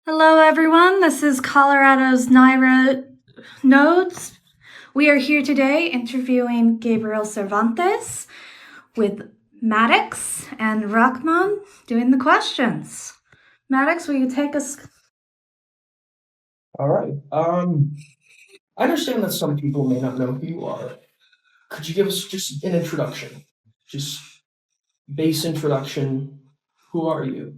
Hello, everyone. This is Colorado's NYRA Nodes. We are here today interviewing Gabriel Cervantes with Maddex and Rahman doing the questions. Maddex, will you take us? All right. I understand that some people may not know who you are. Could you give us just an introduction? Just base introduction. Who are you?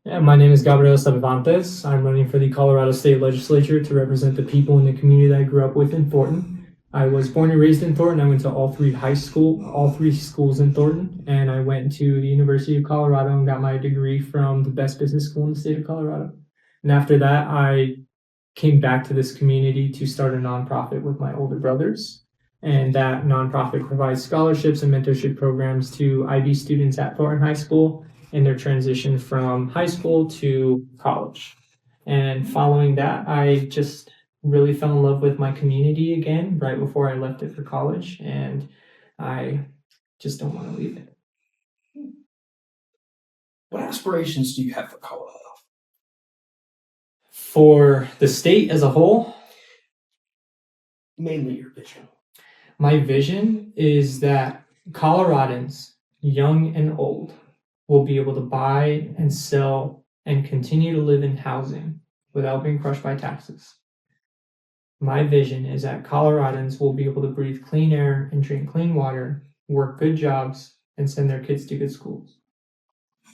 Yeah, my name is Gabriel Cervantes. I'm running for the Colorado State Legislature to represent the people in the community that I grew up with in Thornton. I was born and raised in Thornton. I went to all three schools in Thornton, and I went to the University of Colorado and got my degree from the best business school in the state of Colorado. And after that, I came back to this community to start a nonprofit with my older brothers. And that nonprofit provides scholarships and mentorship programs to IB students at Thornton High School in their transition from high school to college. And following that, I just really fell in love with my community again right before I left it for college, and I just don't want to leave it. What aspirations do you have for Colorado? For the state as a whole, Mainly your vision. my vision is that Coloradans, young and old, will be able to buy and sell and continue to live in housing without being crushed by taxes. My vision is that Coloradans will be able to breathe clean air and drink clean water, work good jobs, and send their kids to good schools.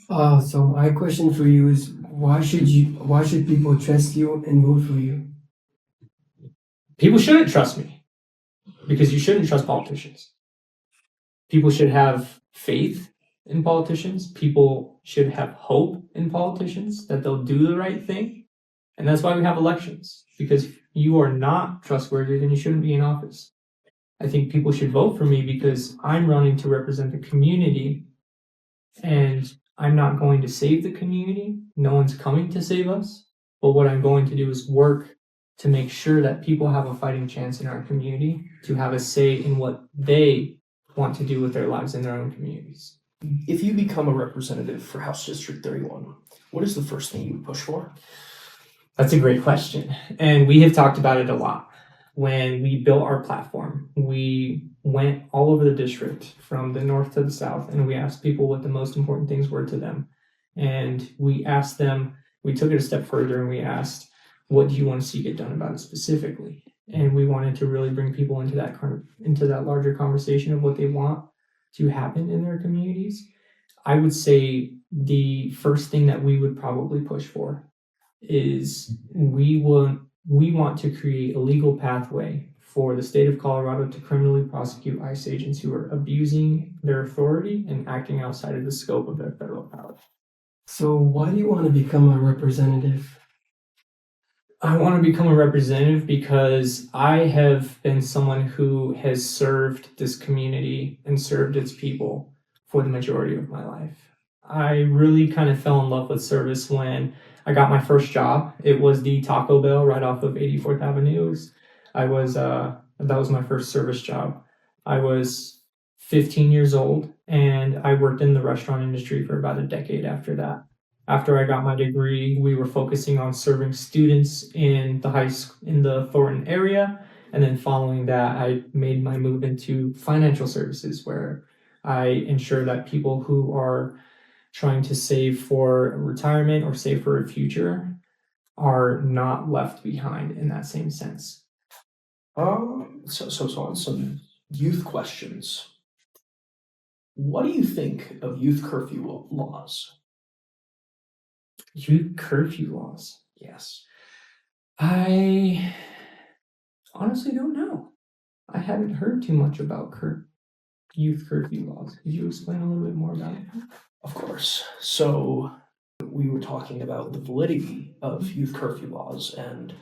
So my question for you is, why should people trust you and vote for you? People shouldn't trust me because you shouldn't trust politicians. People should have faith in politicians. People should have hope in politicians that they'll do the right thing. And that's why we have elections, because if you are not trustworthy, then you shouldn't be in office. I think people should vote for me because I'm running to represent the community, and I'm not going to save the community. No one's coming to save us. But what I'm going to do is work to make sure that people have a fighting chance in our community to have a say in what they want to do with their lives in their own communities. If you become a representative for House District 31, what is the first thing you would push for? That's a great question. And we have talked about it a lot. When we built our platform, we went all over the district from the north to the south, and we asked people what the most important things were to them. And we asked them, we took it a step further and we asked, what do you want to see get done about it specifically? And we wanted to really bring people into that larger conversation of what they want to happen in their communities. I would say the first thing that we would probably push for is we want to create a legal pathway for the state of Colorado to criminally prosecute ICE agents who are abusing their authority and acting outside of the scope of their federal power. So why do you want to become a representative? I want to become a representative because I have been someone who has served this community and served its people for the majority of my life. I really kind of fell in love with service when I got my first job. It was the Taco Bell right off of 84th Avenue. That was my first service job. I was 15 years old and I worked in the restaurant industry for about a decade after that. After I got my degree, we were focusing on serving students in the Thornton area. And then following that, I made my move into financial services, where I ensure that people who are trying to save for retirement or save for a future are not left behind in that same sense. So on some youth questions. What do you think of youth curfew laws? Youth curfew laws? Yes. I honestly don't know. I haven't heard too much about youth curfew laws. Could you explain a little bit more about it? Of course. So we were talking about the validity of youth curfew laws, and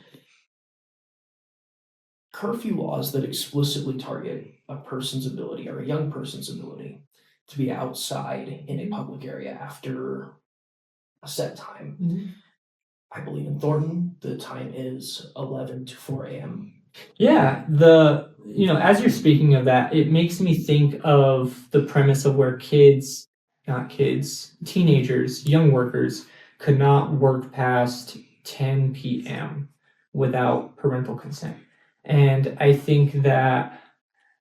curfew laws that explicitly target a person's ability or a young person's ability to be outside in a public area after a set time. Mm-hmm. I believe in Thornton, the time is 11 to 4 a.m. Yeah, as you're speaking of that, it makes me think of the premise of where teenagers, young workers, could not work past 10 p.m. without parental consent. And I think that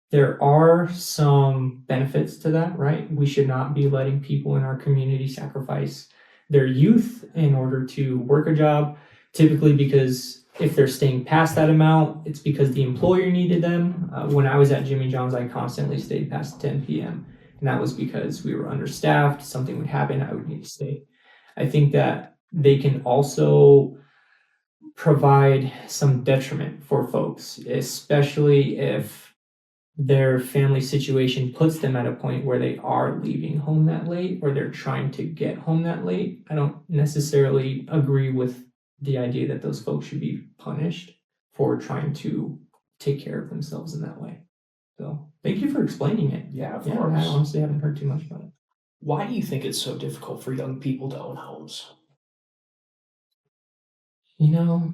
there are some benefits to that, right? We should not be letting people in our community sacrifice their youth in order to work a job, typically because if they're staying past that amount, it's because the employer needed them. When I was at Jimmy John's, I constantly stayed past 10 p.m. And that was because we were understaffed, something would happen, I would need to stay. I think that they can also provide some detriment for folks, especially if their family situation puts them at a point where they are leaving home that late or they're trying to get home that late. I don't necessarily agree with the idea that those folks should be punished for trying to take care of themselves in that way. So thank you for explaining it. Yeah, of I course. honestly haven't heard too much about it. Why do you think it's so difficult for young people to own homes?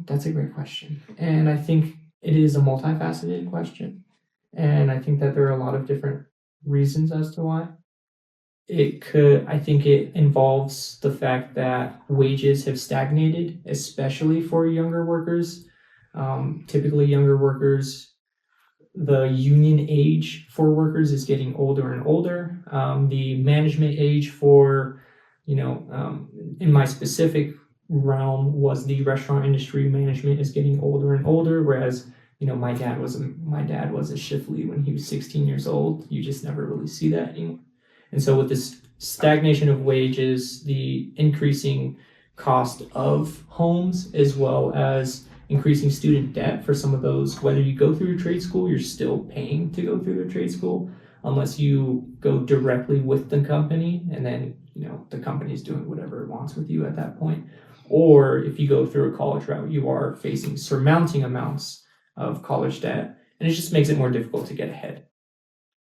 That's a great question. And I think it is a multifaceted question. And I think that there are a lot of different reasons as to why. I think it involves the fact that wages have stagnated, especially for younger workers. Typically, younger workers, the union age for workers is getting older and older. The management age for, in my specific realm was the restaurant industry, management is getting older and older, whereas my dad was a shift lead when he was 16 years old. You just never really see that anymore. And so with this stagnation of wages, the increasing cost of homes, as well as increasing student debt for some of those, whether you go through a trade school, you're still paying to go through the trade school unless you go directly with the company and then the company's doing whatever it wants with you at that point. Or if you go through a college route, you are facing surmounting amounts of college debt, and it just makes it more difficult to get ahead.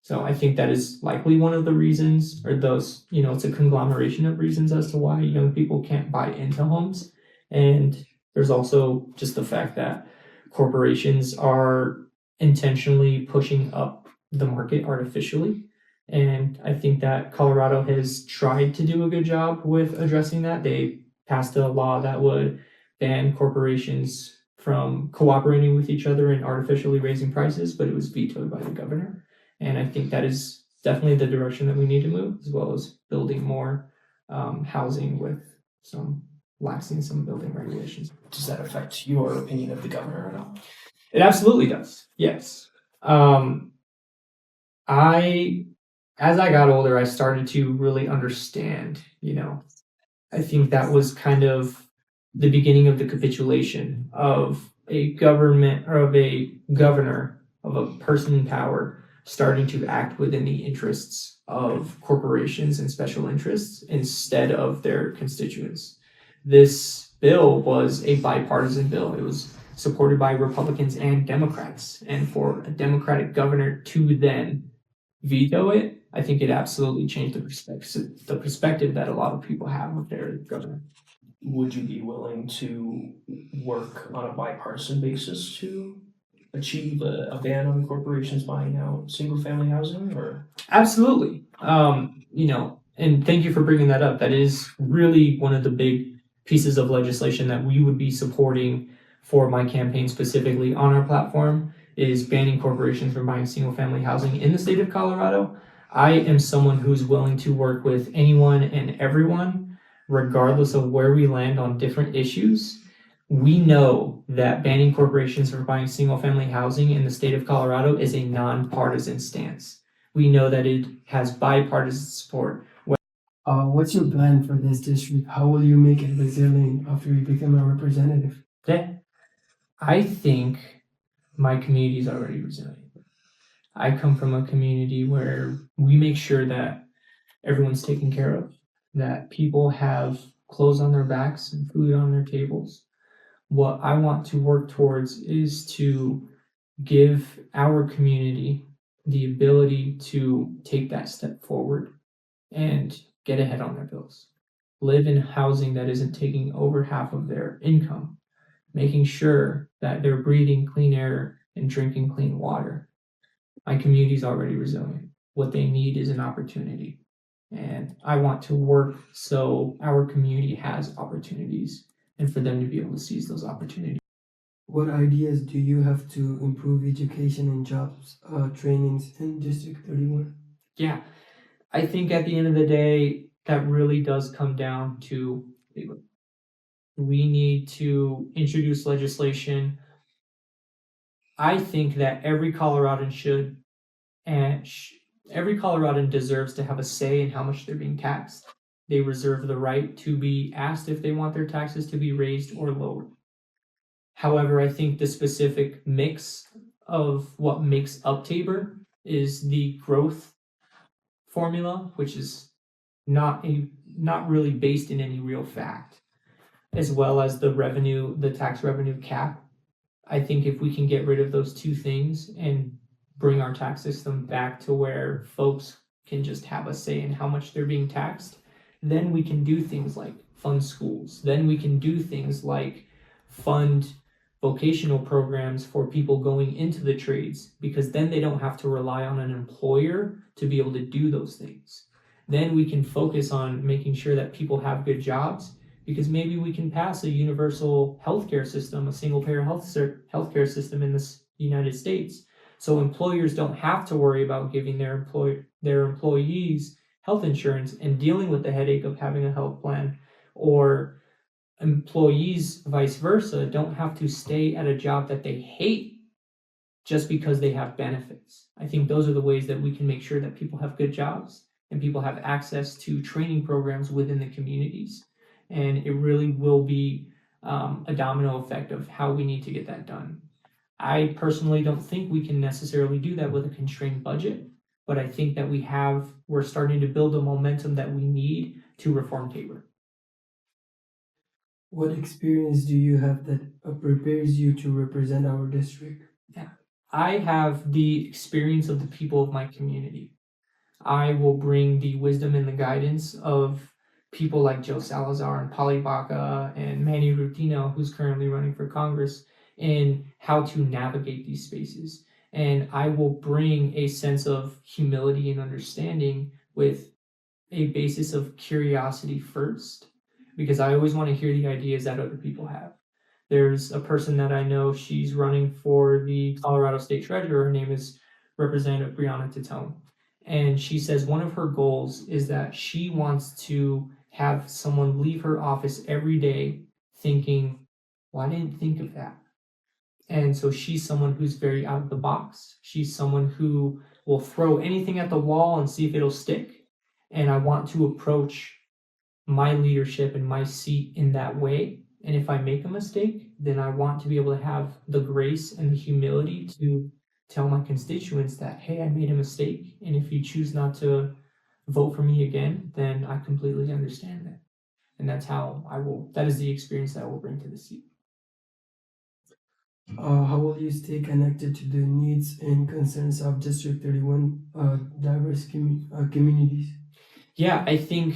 So I think that is likely one of the reasons, or those, it's a conglomeration of reasons as to why young people can't buy into homes. And there's also just the fact that corporations are intentionally pushing up the market artificially. And I think that Colorado has tried to do a good job with addressing that. They passed a law that would ban corporations from cooperating with each other and artificially raising prices, but it was vetoed by the governor. And I think that is definitely the direction that we need to move, as well as building more housing with laxing some building regulations. Does that affect your opinion of the governor at all? It absolutely does. Yes. As I got older, I started to really understand, I think that was kind of the beginning of the capitulation of a government or of a governor, of a person in power starting to act within the interests of corporations and special interests instead of their constituents. This bill was a bipartisan bill. It was supported by Republicans and Democrats. And for a Democratic governor to then veto it, I think it absolutely changed the perspective that a lot of people have of their governor. Would you be willing to work on a bipartisan basis to achieve a ban on corporations buying out single-family housing? Or absolutely, and thank you for bringing that up. That is really one of the big pieces of legislation that we would be supporting for my campaign, specifically on our platform, is banning corporations from buying single-family housing in the state of Colorado. I am someone who's willing to work with anyone and everyone, regardless of where we land on different issues. We know that banning corporations from buying single-family housing in the state of Colorado is a nonpartisan stance. We know that it has bipartisan support. What's your plan for this district? How will you make it resilient after you become a representative? Okay. I think my community is already resilient. I come from a community where we make sure that everyone's taken care of, that people have clothes on their backs and food on their tables. What I want to work towards is to give our community the ability to take that step forward and get ahead on their bills. Live in housing that isn't taking over half of their income, making sure that they're breathing clean air and drinking clean water. My community is already resilient. What they need is an opportunity. And I want to work so our community has opportunities and for them to be able to seize those opportunities. What ideas do you have to improve education and jobs trainings in District 31? Yeah, I think at the end of the day, that really does come down to labor. We need to introduce legislation. I think that every Coloradan should, and every Coloradan deserves to have a say in how much they're being taxed. They reserve the right to be asked if they want their taxes to be raised or lowered. However, I think the specific mix of what makes up Tabor is the growth formula, which is not really based in any real fact, as well as the tax revenue cap. I think if we can get rid of those two things and bring our tax system back to where folks can just have a say in how much they're being taxed, then we can do things like fund schools. Then we can do things like fund vocational programs for people going into the trades, because then they don't have to rely on an employer to be able to do those things. Then we can focus on making sure that people have good jobs, because maybe we can pass a universal healthcare system, a single-payer healthcare system in the United States, so employers don't have to worry about giving their employees health insurance and dealing with the headache of having a health plan, or employees, vice versa, don't have to stay at a job that they hate just because they have benefits. I think those are the ways that we can make sure that people have good jobs and people have access to training programs within the communities. And it really will be a domino effect of how we need to get that done. I personally don't think we can necessarily do that with a constrained budget, but I think that we're starting to build a momentum that we need to reform Tabor. What experience do you have that prepares you to represent our district? I have the experience of the people of my community. I will bring the wisdom and the guidance of people like Joe Salazar and Polly Baca and Manny Rutino, who's currently running for Congress, in how to navigate these spaces. And I will bring a sense of humility and understanding with a basis of curiosity first, because I always want to hear the ideas that other people have. There's a person that I know, she's running for the Colorado State Treasurer. Her name is Representative Brianna Titone. And she says one of her goals is that she wants to have someone leave her office every day thinking, well, I didn't think of that. And so she's someone who's very out of the box. She's someone who will throw anything at the wall and see if it'll stick. And I want to approach my leadership and my seat in that way. And if I make a mistake, then I want to be able to have the grace and the humility to tell my constituents that, hey, I made a mistake. And if you choose not to vote for me again, then I completely understand that. And that is the experience that I will bring to the seat. How will you stay connected to the needs and concerns of District 31 diverse communities? Yeah, I think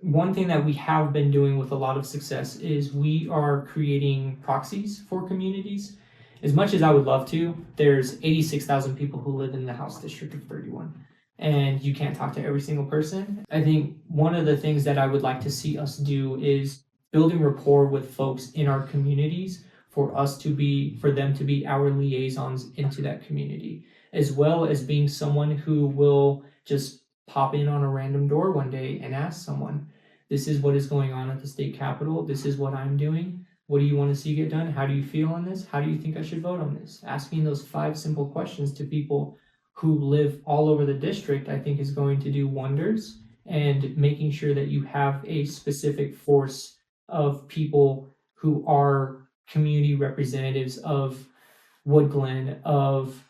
one thing that we have been doing with a lot of success is we are creating proxies for communities. As much as I would love to, there's 86,000 people who live in the House District of 31, and you can't talk to every single person. I think one of the things that I would like to see us do is building rapport with folks in our communities for them to be our liaisons into that community, as well as being someone who will just pop in on a random door one day and ask someone, this is what is going on at the state capitol. This is what I'm doing. What do you want to see get done? How do you feel on this? How do you think I should vote on this? Asking those 5 simple questions to people who live all over the district, I think, is going to do wonders. And making sure that you have a specific force of people who are community representatives of Wood Glen, of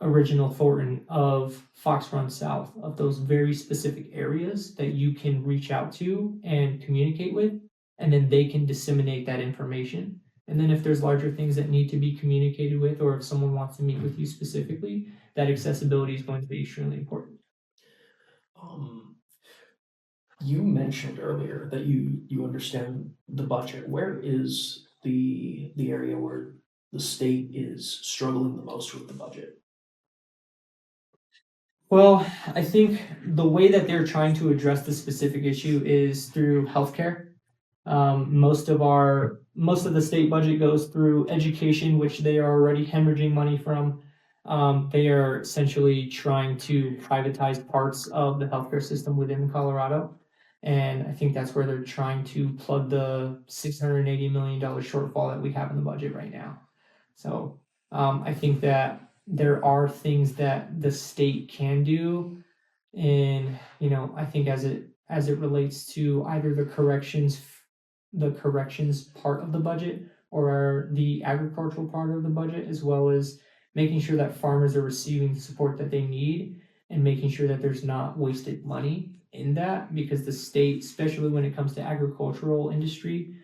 Original Thornton, of Fox Run South, of those very specific areas that you can reach out to and communicate with, and then they can disseminate that information. And then if there's larger things that need to be communicated with, or if someone wants to meet with you specifically, that accessibility is going to be extremely important. You mentioned earlier that you understand the budget. Where is the area where the state is struggling the most with the budget? Well, I think the way that they're trying to address the specific issue is through healthcare. Most of the state budget goes through education, which they are already hemorrhaging money from. They are essentially trying to privatize parts of the healthcare system within Colorado. And I think that's where they're trying to plug the $680 million shortfall that we have in the budget right now. So I think that there are things that the state can do, and I think as it relates to either the corrections part of the budget or the agricultural part of the budget, as well as making sure that farmers are receiving the support that they need and making sure that there's not wasted money in that, because the state, especially when it comes to agricultural industry,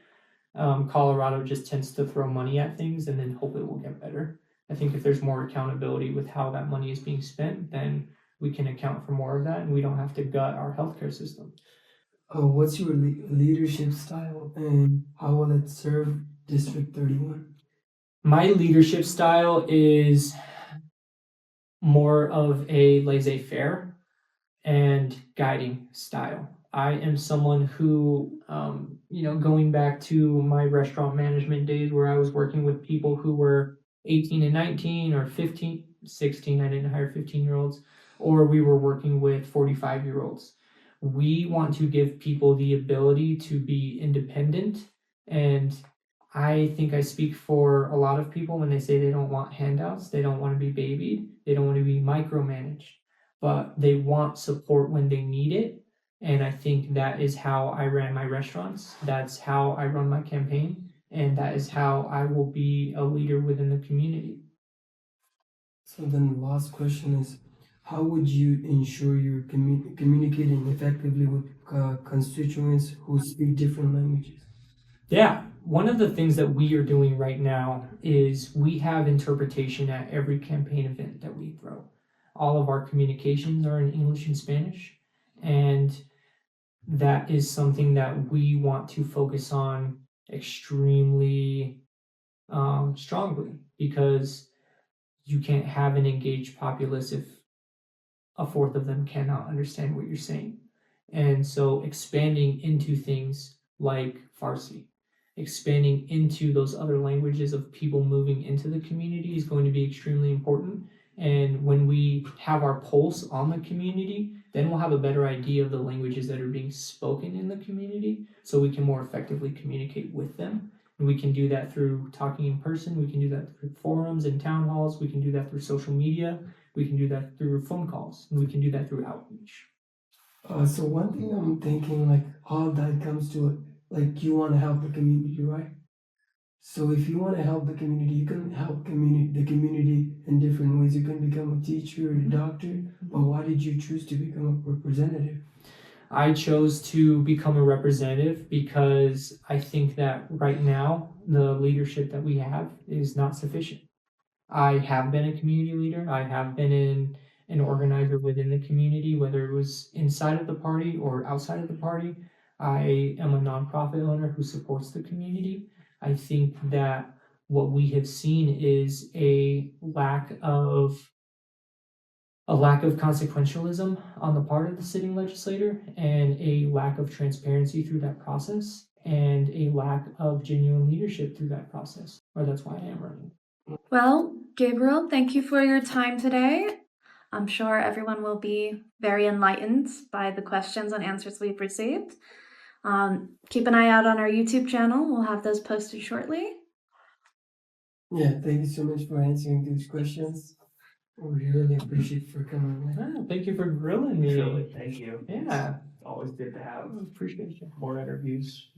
Colorado just tends to throw money at things and then hope it will get better. I think if there's more accountability with how that money is being spent, then we can account for more of that and we don't have to gut our healthcare system. What's your leadership style and how will it serve District 31? My leadership style is more of a laissez-faire and guiding style. I am someone who, going back to my restaurant management days where I was working with people who were 18 and 19 or 15, 16, I didn't hire 15-year-olds, or we were working with 45-year-olds. We want to give people the ability to be independent, and I think I speak for a lot of people when they say they don't want handouts, they don't want to be babied, they don't want to be micromanaged, but they want support when they need it. And I think that is how I ran my restaurants. That's how I run my campaign. And that is how I will be a leader within the community. So then the last question is, how would you ensure you're communicating effectively with constituents who speak different languages? Yeah, one of the things that we are doing right now is we have interpretation at every campaign event that we throw. All of our communications are in English and Spanish, and that is something that we want to focus on extremely strongly, because you can't have an engaged populace if a fourth of them cannot understand what you're saying. And so expanding into things like Farsi, expanding into those other languages of people moving into the community is going to be extremely important. And when we have our pulse on the community, then we'll have a better idea of the languages that are being spoken in the community, so we can more effectively communicate with them. And we can do that through talking in person, we can do that through forums and town halls, we can do that through social media, we can do that through phone calls, and we can do that through outreach. So one thing I'm thinking, like, all that comes to it, like, you want to help the community, right? So if you want to help the community, you can help the community in different ways. You can become a teacher or a doctor, but why did you choose to become a representative? I chose to become a representative because I think that right now the leadership that we have is not sufficient. I have been a community leader. I have been an organizer within the community, whether it was inside of the party or outside of the party. I am a nonprofit owner who supports the community. I think that what we have seen is a lack of consequentialism on the part of the sitting legislator, and a lack of transparency through that process, and a lack of genuine leadership through that process. Or that's why I am running. Well, Gabriel, thank you for your time today. I'm sure everyone will be very enlightened by the questions and answers we've received. Keep an eye out on our YouTube channel. We'll have those posted shortly. Yeah, thank you so much for answering these questions. We really appreciate for coming. Thank you for grilling me. Really, thank you. Yeah, Always good to have appreciate you. more interviews.